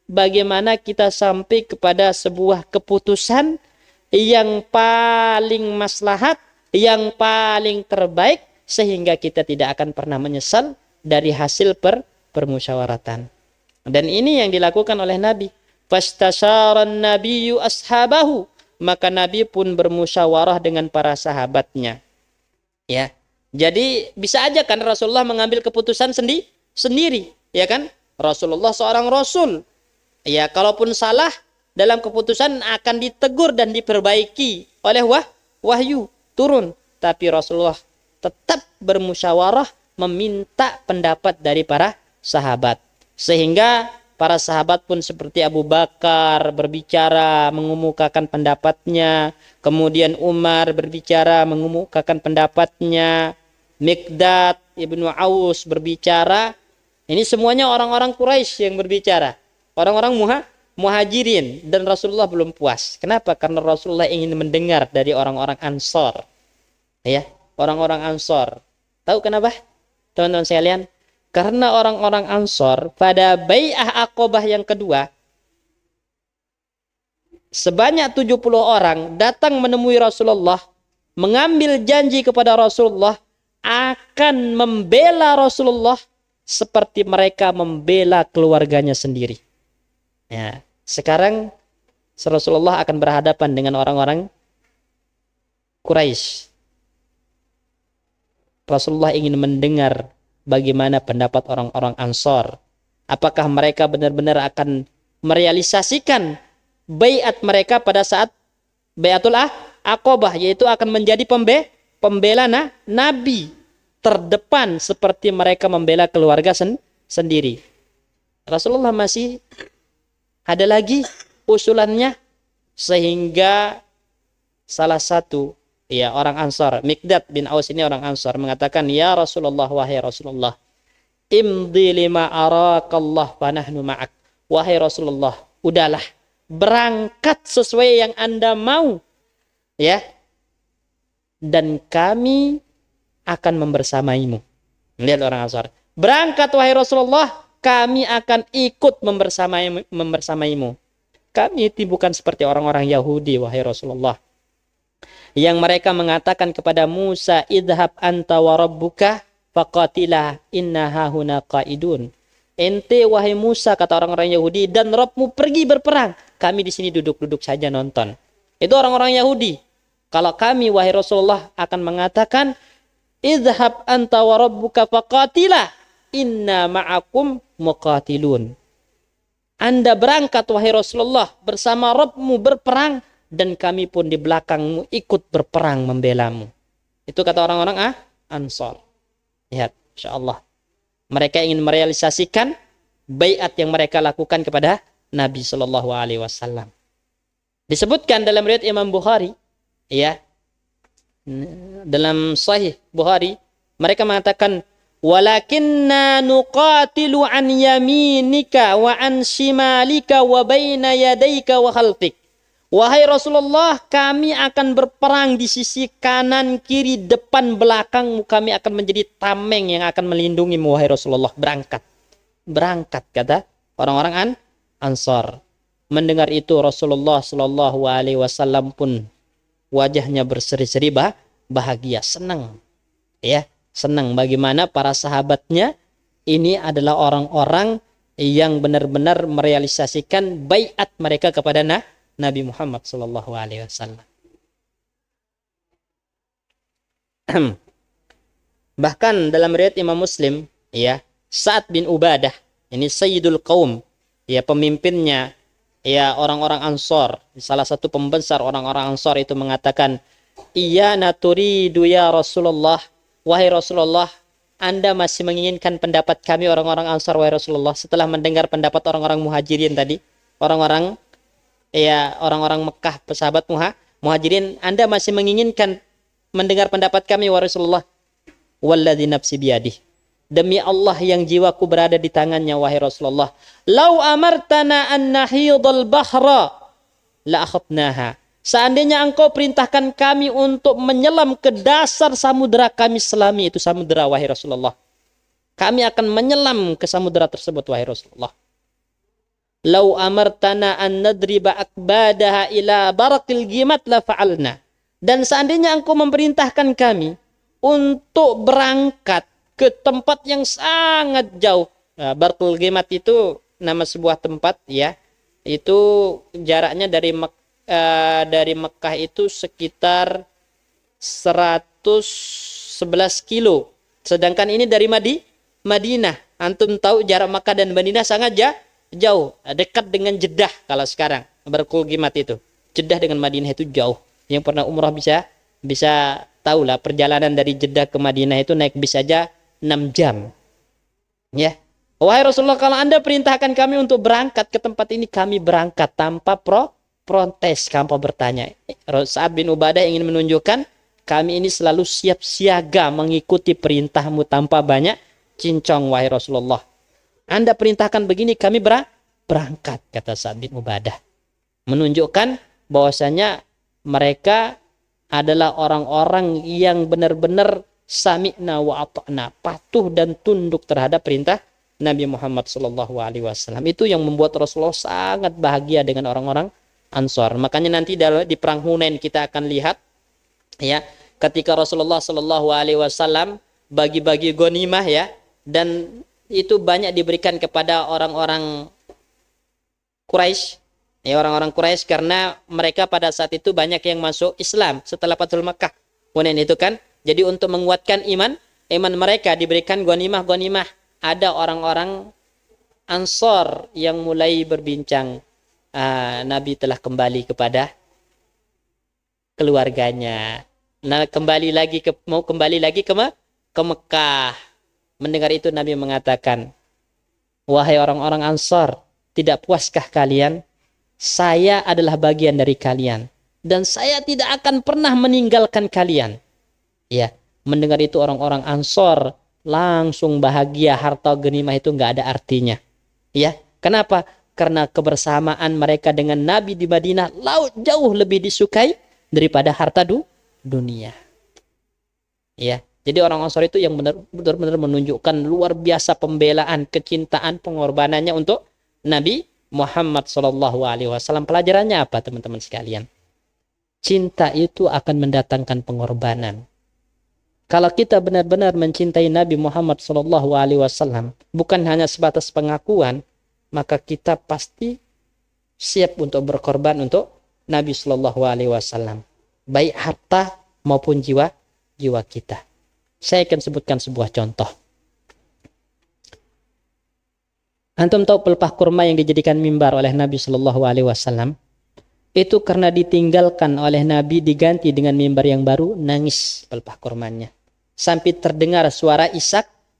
bagaimana kita sampai kepada sebuah keputusan yang paling maslahat, yang paling terbaik, sehingga kita tidak akan pernah menyesal dari hasil permusyawaratan. Dan ini yang dilakukan oleh Nabi. Fastasyaran nabiyyu ashabahu. Maka Nabi pun bermusyawarah dengan para sahabatnya. Ya. Jadi bisa aja kan Rasulullah mengambil keputusan sendiri, ya kan? Rasulullah seorang rasul. Ya, kalaupun salah dalam keputusan akan ditegur dan diperbaiki oleh wahyu turun. Tapi Rasulullah tetap bermusyawarah, meminta pendapat dari para sahabat. Sehingga para sahabat pun seperti Abu Bakar berbicara, mengemukakan pendapatnya. Kemudian Umar berbicara, mengemukakan pendapatnya. Miqdad ibnu Aus berbicara. Ini semuanya orang-orang Quraisy yang berbicara. Orang-orang muhajirin. Dan Rasulullah belum puas. Kenapa? Karena Rasulullah ingin mendengar dari orang-orang Ansor. Ya, orang-orang Ansor. Tahu kenapa? Teman-teman sekalian, karena orang-orang Ansor pada Bai'ah Aqabah yang kedua, sebanyak 70 orang datang menemui Rasulullah, mengambil janji kepada Rasulullah akan membela Rasulullah seperti mereka membela keluarganya sendiri. Ya, sekarang Rasulullah akan berhadapan dengan orang-orang Quraisy. Rasulullah ingin mendengar bagaimana pendapat orang-orang Ansor. Apakah mereka benar-benar akan merealisasikan baiat mereka pada saat Baiatul Aqabah, yaitu akan menjadi pembela Nabi terdepan seperti mereka membela keluarga sendiri. Rasulullah masih ada lagi usulannya, sehingga salah satu orang Ansar, Miqdad bin Aus ini orang Ansar, mengatakan, "Ya Rasulullah, wahai Rasulullah, imdi lima arakallah fa nahnu ma'ak." Wahai Rasulullah, udahlah, berangkat sesuai yang Anda mau, ya. Dan kami akan membersamaimu. Lihat orang Ansar. Berangkat wahai Rasulullah, kami akan ikut membersamaimu. Kami itu bukan seperti orang-orang Yahudi, wahai Rasulullah, yang mereka mengatakan kepada Musa, idhab anta wa rabbuka faqatila inna hahuna qaidun. Ente wahai Musa, kata orang-orang Yahudi, dan Rabbmu pergi berperang. Kami di sini duduk-duduk saja nonton. Itu orang-orang Yahudi. Kalau kami wahai Rasulullah akan mengatakan, idhab anta wa rabbuka faqatila inna ma'akum muqatilun. Anda berangkat wahai Rasulullah bersama Rabbmu berperang, dan kami pun di belakangmu ikut berperang membelamu. Itu kata orang-orang Ansar. Lihat, insyaallah. Mereka ingin merealisasikan baiat yang mereka lakukan kepada Nabi Shallallahu Alaihi Wasallam. Disebutkan dalam riwayat Imam Bukhari, ya, dalam Sahih Bukhari, mereka mengatakan, walakinna nuqatilu an yaminika wa an shimalika wa baina yadayka wa khalfik. Wahai Rasulullah, kami akan berperang di sisi kanan, kiri, depan, belakang. Kami akan menjadi tameng yang akan melindungimu, wahai Rasulullah. Berangkat. Berangkat, kata orang-orang Ansar. Mendengar itu Rasulullah Shallallahu Alaihi Wasallam pun wajahnya berseri-seri bahagia, senang. Ya, senang bagaimana para sahabatnya ini adalah orang-orang yang benar-benar merealisasikan baiat mereka kepada Nabi Muhammad Sallallahu Alaihi Wasallam. Bahkan dalam riwayat Imam Muslim, ya, Sa'ad bin Ubadah, ini Sayyidul Qaum, ya pemimpinnya, ya orang-orang Ansor, salah satu pembesar orang-orang Ansor itu mengatakan, "Iya naturidu ya Rasulullah, wahai Rasulullah, Anda masih menginginkan pendapat kami orang-orang Ansor wahai Rasulullah." Setelah mendengar pendapat orang-orang Muhajirin tadi, orang-orang Mekah, sahabat Muhajirin, Anda masih menginginkan mendengar pendapat kami wahai Rasulullah. Walladzi nafsi biyadih, demi Allah yang jiwaku berada di tangannya wahai Rasulullah, lau amartana an nahidul bahra la akhadnaha, seandainya engkau perintahkan kami untuk menyelam ke dasar samudera kami selami itu samudera wahai Rasulullah, kami akan menyelam ke samudera tersebut wahai Rasulullah. Lau amartana an nadriba akbadaha ila barakil gimat la fa'alna, dan seandainya engkau memerintahkan kami untuk berangkat ke tempat yang sangat jauh. Nah, Bartul Gimat itu nama sebuah tempat, ya. Itu jaraknya dari Mekah itu sekitar 111 kilo. Sedangkan ini dari Madinah. Antum tahu jarak Mekah dan Madinah sangat jauh. Dekat dengan Jeddah kalau sekarang. Bartul Gimat itu. Jeddah dengan Madinah itu jauh. Yang pernah umrah bisa tahulah perjalanan dari Jeddah ke Madinah itu naik bis saja 6 jam. Ya. Wahai Rasulullah, kalau Anda perintahkan kami untuk berangkat ke tempat ini, kami berangkat tanpa protes, tanpa bertanya. Sa'ad bin Ubadah ingin menunjukkan, kami ini selalu siap siaga mengikuti perintahmu tanpa banyak cincong, wahai Rasulullah. Anda perintahkan begini, kami berangkat, kata Sa'ad bin Ubadah. Menunjukkan bahwasanya mereka adalah orang-orang yang benar-benar sami'na wa ata'na, patuh dan tunduk terhadap perintah Nabi Muhammad SAW. Itu yang membuat Rasulullah sangat bahagia dengan orang-orang Ansor. Makanya nanti di perang Hunain kita akan lihat, ya, ketika Rasulullah SAW bagi-bagi ghanimah, ya, dan itu banyak diberikan kepada orang-orang Quraisy. Ya, orang-orang Quraisy, karena mereka pada saat itu banyak yang masuk Islam setelah Fathul Makkah. Hunain itu kan, jadi untuk menguatkan iman mereka diberikan ghanimah. Ada orang-orang Ansor yang mulai berbincang, Nabi telah kembali kepada keluarganya. Nah, mau kembali lagi ke Mekah. Mendengar itu Nabi mengatakan, "Wahai orang-orang Ansor, tidak puaskah kalian? Saya adalah bagian dari kalian dan saya tidak akan pernah meninggalkan kalian." Ya, mendengar itu orang-orang Ansor langsung bahagia, harta ghanimah itu nggak ada artinya. Ya, kenapa? Karena kebersamaan mereka dengan Nabi di Madinah jauh lebih disukai daripada harta dunia. Ya, jadi orang Ansor itu yang benar-benar menunjukkan luar biasa pembelaan, kecintaan, pengorbanannya untuk Nabi Muhammad SAW. Pelajarannya apa, teman-teman sekalian? Cinta itu akan mendatangkan pengorbanan. Kalau kita benar-benar mencintai Nabi Muhammad SAW, bukan hanya sebatas pengakuan, maka kita pasti siap untuk berkorban untuk Nabi SAW, baik harta maupun jiwa kita. Saya akan sebutkan sebuah contoh. Antum tahu pelepah kurma yang dijadikan mimbar oleh Nabi SAW? Itu karena ditinggalkan oleh Nabi, diganti dengan mimbar yang baru, nangis pelepah kurmanya. Sampai terdengar suara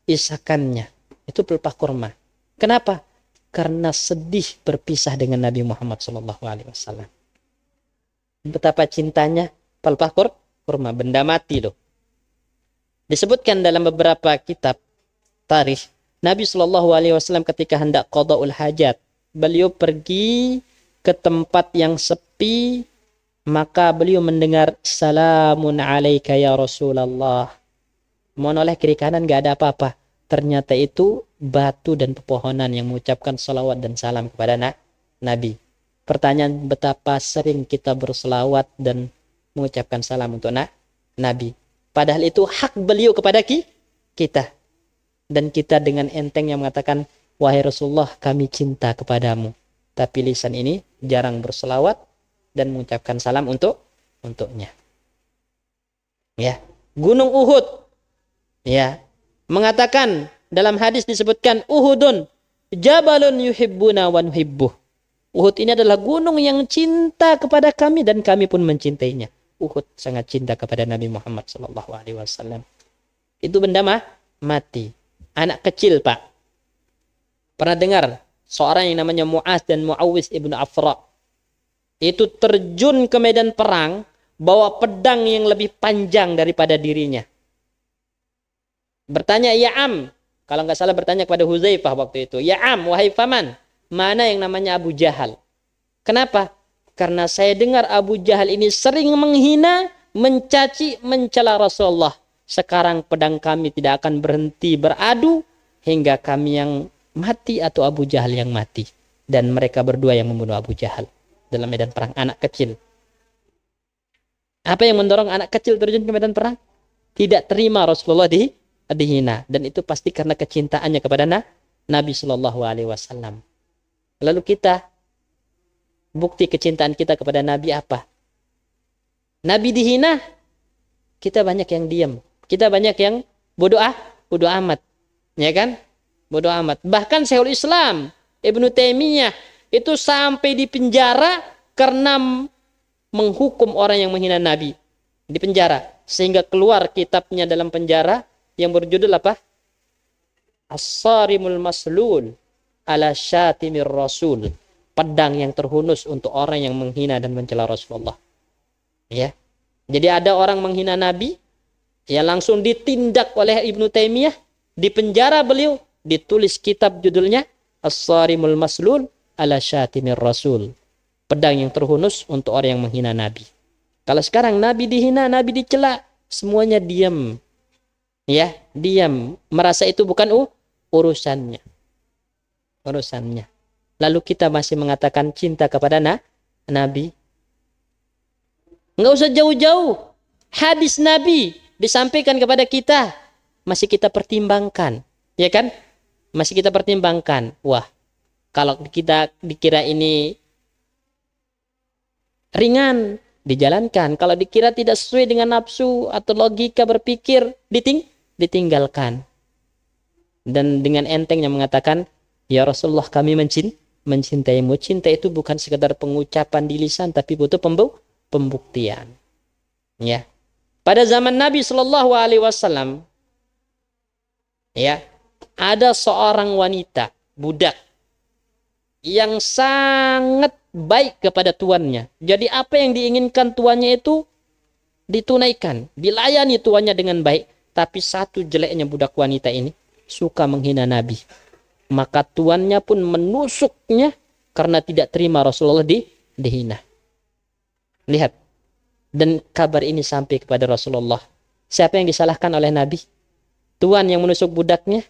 isakannya. Itu pelepah kurma. Kenapa? Karena sedih berpisah dengan Nabi Muhammad SAW. Betapa cintanya pelepah kurma, benda mati loh. Disebutkan dalam beberapa kitab tarikh, Nabi SAW ketika hendak qada'ul hajat, beliau pergi ke tempat yang sepi, maka beliau mendengar, "Salamun alaika ya Rasulullah." Menoleh kiri kanan gak ada apa-apa. Ternyata itu batu dan pepohonan yang mengucapkan salawat dan salam kepada Nabi. Pertanyaan, betapa sering kita berselawat dan mengucapkan salam untuk Nabi. Padahal itu hak beliau kepada kita. Dan kita dengan enteng yang mengatakan, "Wahai Rasulullah, kami cinta kepadamu." Tapi lisan ini jarang berselawat dan mengucapkan salam untuknya. Ya, Gunung Uhud, ya, mengatakan dalam hadis disebutkan Uhudun jabalun yuhibbuna wa nuhibbuh. Uhud ini adalah gunung yang cinta kepada kami dan kami pun mencintainya. Uhud sangat cinta kepada Nabi Muhammad sallallahu alaihi wasallam. Itu benda mati. Anak kecil, Pak. Pernah dengar seorang yang namanya Mu'az dan Mu'awis ibnu Afra. Itu terjun ke medan perang bawa pedang yang lebih panjang daripada dirinya. Bertanya, ya am, kalau nggak salah bertanya kepada Huzaifah waktu itu, ya am, wahai paman, mana yang namanya Abu Jahal? Kenapa? Karena saya dengar Abu Jahal ini sering menghina, mencaci, mencela Rasulullah. Sekarang pedang kami tidak akan berhenti beradu hingga kami yang mati atau Abu Jahal yang mati. Dan mereka berdua yang membunuh Abu Jahal dalam medan perang, anak kecil. Apa yang mendorong anak kecil terjun ke medan perang? Tidak terima Rasulullah dihina, dan itu pasti karena kecintaannya kepada Nabi Shallallahu Alaihi Wasallam. Lalu kita, bukti kecintaan kita kepada Nabi apa? Nabi dihina, kita banyak yang diam, kita banyak yang bodoh amat, ya kan? Bodoh amat. Bahkan Syekhul Islam Ibnu Taimiyah itu sampai di penjara karena menghukum orang yang menghina Nabi, di penjara, sehingga keluar kitabnya dalam penjara yang berjudul apa? As-Sarimul Maslul ala Syatimir Rasul. Pedang yang terhunus untuk orang yang menghina dan mencela Rasulullah. Ya. Jadi ada orang menghina Nabi, ya langsung ditindak oleh Ibnu Taimiyah, di penjara beliau, ditulis kitab judulnya As-Sarimul Maslul ala Syatimir Rasul. Pedang yang terhunus untuk orang yang menghina Nabi. Kalau sekarang Nabi dihina, Nabi dicela, semuanya diam. Ya, diam, merasa itu bukan urusannya. Lalu kita masih mengatakan cinta kepada Nabi. Enggak usah jauh-jauh. Hadis Nabi disampaikan kepada kita, masih kita pertimbangkan, ya kan? Masih kita pertimbangkan. Wah, kalau kita dikira ini ringan, dijalankan. Kalau dikira tidak sesuai dengan nafsu atau logika berpikir, ditinggalkan. Dan dengan entengnya mengatakan, ya Rasulullah, kami mencintaimu. Cinta itu bukan sekedar pengucapan di lisan, tapi butuh pembuktian. Ya. Pada zaman Nabi Shallallahu Alaihi Wasallam, ya, ada seorang wanita budak yang sangat baik kepada tuannya. Jadi apa yang diinginkan tuannya itu ditunaikan, dilayani tuannya dengan baik. Tapi satu jeleknya budak wanita ini, suka menghina Nabi. Maka tuannya pun menusuknya karena tidak terima Rasulullah dihina. Lihat. Dan kabar ini sampai kepada Rasulullah. Siapa yang disalahkan oleh Nabi? Tuan yang menusuk budaknya?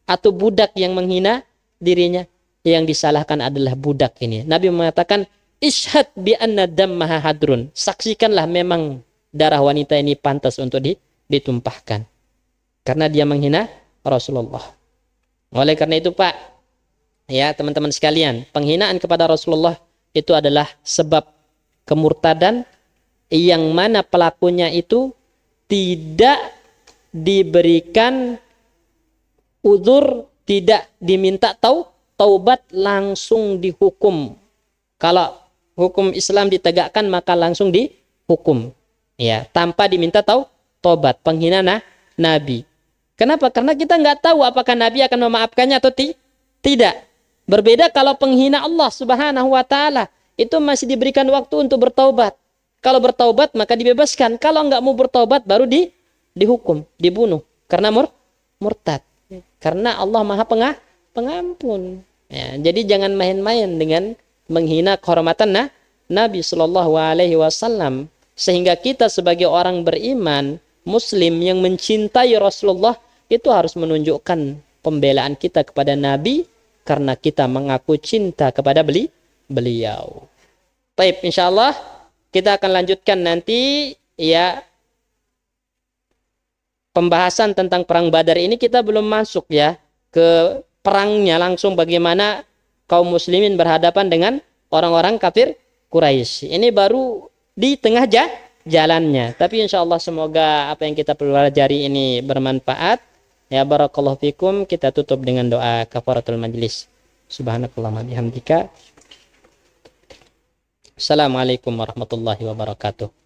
Atau budak yang menghina dirinya? Yang disalahkan adalah budak ini. Nabi mengatakan, Ishad bi anna dammaha hadrun. Saksikanlah memang darah wanita ini pantas untuk ditumpahkan. Karena dia menghina Rasulullah. Oleh karena itu Pak, ya teman-teman sekalian, penghinaan kepada Rasulullah itu adalah sebab kemurtadan yang mana pelakunya itu tidak diberikan uzur, tidak diminta taubat, langsung dihukum. Kalau hukum Islam ditegakkan maka langsung dihukum, ya, tanpa diminta taubat. Penghina Nabi. Kenapa? Karena kita nggak tahu apakah Nabi akan memaafkannya atau tidak. Berbeda kalau penghina Allah Subhanahu wa Ta'ala, itu masih diberikan waktu untuk bertaubat. Kalau bertaubat maka dibebaskan. Kalau nggak mau bertaubat baru dihukum, dibunuh karena murtad. Karena Allah Maha Pengampun. Ya, jadi jangan main-main dengan menghina kehormatan Nabi Shallallahu Alaihi Wasallam. Sehingga kita sebagai orang beriman, Muslim yang mencintai Rasulullah itu harus menunjukkan pembelaan kita kepada Nabi karena kita mengaku cinta kepada beliau. Baik, insyaallah kita akan lanjutkan nanti ya pembahasan tentang perang Badar ini. Kita belum masuk ya ke perangnya langsung, bagaimana kaum muslimin berhadapan dengan orang-orang kafir Quraisy. Ini baru di tengah jalannya. Tapi insya Allah semoga apa yang kita pelajari ini bermanfaat Ya barakallahu fikum, kita tutup dengan doa kafaratul majlis. Subhanakallahumma bihamdika. Assalamualaikum warahmatullahi wabarakatuh.